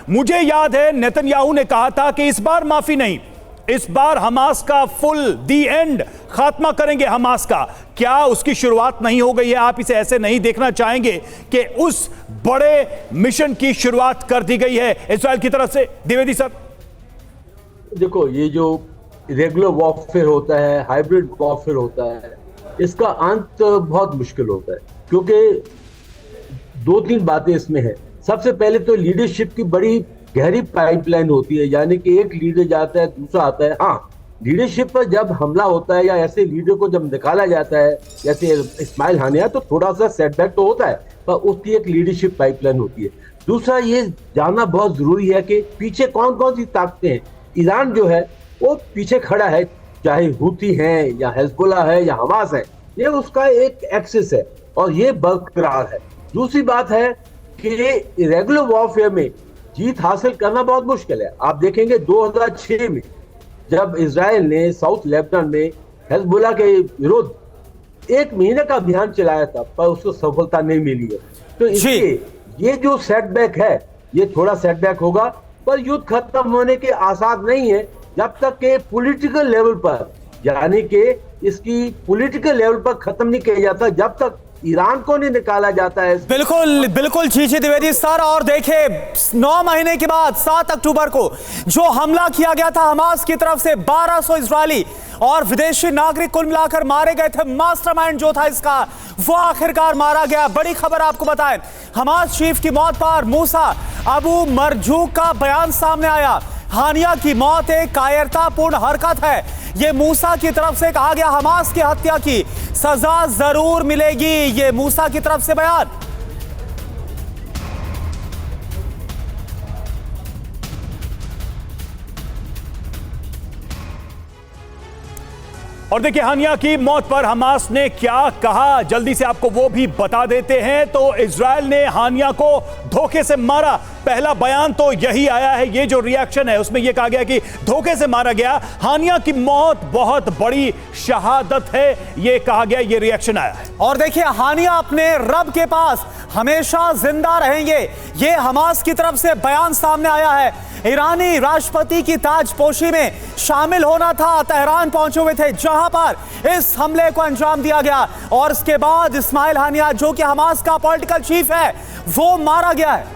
मुझे याद है नेतन्याहू ने कहा था कि इस बार माफी नहीं, इस बार हमास का फुल दी एंड खात्मा करेंगे हमास का। क्या उसकी शुरुआत नहीं हो गई है? आप इसे ऐसे नहीं देखना चाहेंगे कि उस बड़े मिशन की शुरुआत कर दी गई है इस्राएल की तरफ से? द्विवेदी सर, देखो, ये जो रेगुलर वॉरफेयर होता है, हाइब्रिड वॉरफेयर होता है, इसका अंत बहुत मुश्किल होता है, क्योंकि दो तीन बातें इसमें हैं। सबसे पहले तो लीडरशिप की बड़ी गहरी पाइपलाइन होती है, यानी कि एक लीडर जाता है, दूसरा आता है। हाँ, लीडरशिप पर जब हमला होता है या ऐसे लीडर को जब निकाला जाता है जैसे इस्माइल हानिया, तो थोड़ा सा सेटबैक तो होता है, पर उसकी एक लीडरशिप पाइपलाइन होती है। दूसरा ये जानना बहुत जरूरी है कि पीछे कौन कौन सी ताकतें हैं। ईरान जो है वो पीछे खड़ा है, चाहे हूती हैं या हिजबुल्लाह है या हमास है, ये उसका एक एक्सिस है और ये बरकरार है। दूसरी बात है कि रेगुलर वॉरफेयर में जीत हासिल करना बहुत मुश्किल है। आप देखेंगे 2006 में जब इजराइल ने साउथ लेबनान में हिजबुल्लाह के विरुद्ध 1 महीने का अभियान चलाया था, पर उसको सफलता नहीं मिली है। तो इसलिए ये जो सेटबैक है, ये थोड़ा सेटबैक होगा, पर युद्ध खत्म होने के आसार नहीं है जब तक के पॉलिटिकल लेवल पर, यानी कि इसकी पॉलिटिकल लेवल पर खत्म नहीं किया जाता, जब तक ईरान को नहीं निकाला जाता है। बिल्कुल बिल्कुल जीजी द्विवेदी सर। और देखिए 9 महीने के बाद 7 अक्टूबर को जो हमला किया गया था हमास की तरफ से, 1200 इजरायली और विदेशी नागरिक कुल मिलाकर मारे गए थे। मास्टरमाइंड जो था इसका, वो आखिरकार मारा गया। बड़ी खबर आपको बताएं, हमास चीफ की मौत पर मूसा अबू मरजूक का बयान सामने आया। हानिया की मौत एक कायरतापूर्ण हरकत है, ये मूसा की तरफ से कहा गया। हमास की हत्या की सजा जरूर मिलेगी, ये मूसा की तरफ से बयान। और देखिए हानिया की मौत पर हमास ने क्या कहा, जल्दी से आपको वो भी बता देते हैं। तो इजराइल ने हानिया को धोखे से मारा, पहला बयान तो यही आया है। ये जो रिएक्शन है उसमें यह कहा गया कि धोखे से मारा गया, हानिया की मौत बहुत बड़ी शहादत है, ये कहा गया, ये रिएक्शन आया है। और देखिए हानिया अपने रब के पास हमेशा जिंदा रहेंगे, ये हमास की तरफ से बयान सामने आया है। ईरानी राष्ट्रपति की ताजपोशी में शामिल होना था, तेहरान पहुंचे हुए थे जहां पर इस हमले को अंजाम दिया गया। और इसके बाद इस्माइल हानिया जो कि हमास का पॉलिटिकल चीफ है, वो मारा गया है।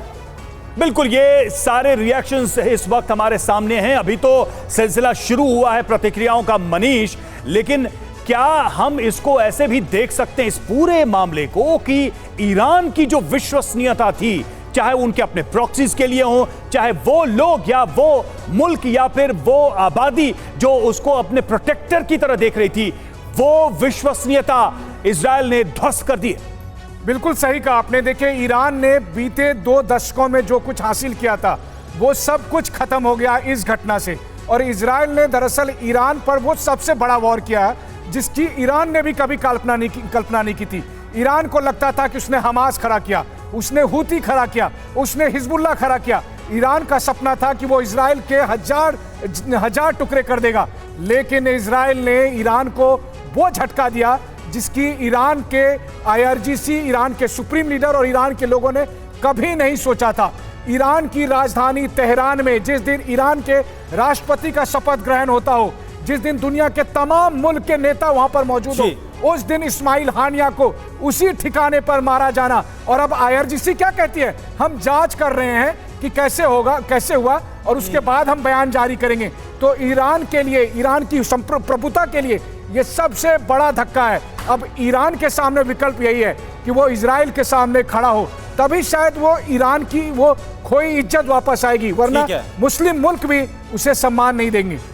बिल्कुल, ये सारे रिएक्शंस इस वक्त हमारे सामने हैं। अभी तो सिलसिला शुरू हुआ है प्रतिक्रियाओं का मनीष, लेकिन क्या हम इसको ऐसे भी देख सकते हैं इस पूरे मामले को कि ईरान की जो विश्वसनीयता थी, चाहे उनके अपने प्रॉक्सीज के लिए हो, चाहे वो लोग या वो मुल्क या फिर वो आबादी जो उसको अपने प्रोटेक्टर की तरह देख रही थी, वो विश्वसनीयता इजराइल ने ध्वस्त कर दी। बिल्कुल सही कहा आपने। देखिए, ईरान ने बीते 2 दशकों में जो कुछ हासिल किया था, वो सब कुछ खत्म हो गया इस घटना से। और इजराइल ने दरअसल ईरान पर वो सबसे बड़ा वॉर किया है जिसकी ईरान ने भी कभी कल्पना नहीं की थी। ईरान को लगता था कि उसने हमास खड़ा किया, उसने हूती खड़ा किया, उसने हिजबुल्लाह खड़ा किया। ईरान का सपना था कि वो इजराइल के हजार टुकड़े कर देगा, लेकिन इजराइल ने ईरान को वो झटका दिया जिसकी ईरान के IRGC, ईरान के सुप्रीम लीडर और ईरान के लोगों ने कभी नहीं सोचा था। ईरान की राजधानी तेहरान में जिस दिन ईरान के राष्ट्रपति का शपथ ग्रहण होता हो, जिस दिन दुनिया के तमाम मुल्क के नेता वहां पर मौजूद हो, उस दिन इस्माइल हानिया को उसी ठिकाने पर मारा जाना। और अब IRGC क्या कहती है, हम जांच कर रहे हैं कि कैसे होगा, कैसे हुआ, और उसके बाद हम बयान जारी करेंगे। तो ईरान के लिए, ईरान की प्रभुता के लिए यह सबसे बड़ा धक्का है। अब ईरान के सामने विकल्प यही है कि वो इजराइल के सामने खड़ा हो, तभी शायद वो ईरान की वो खोई इज्जत वापस आएगी, वरना मुस्लिम मुल्क भी उसे सम्मान नहीं देंगे।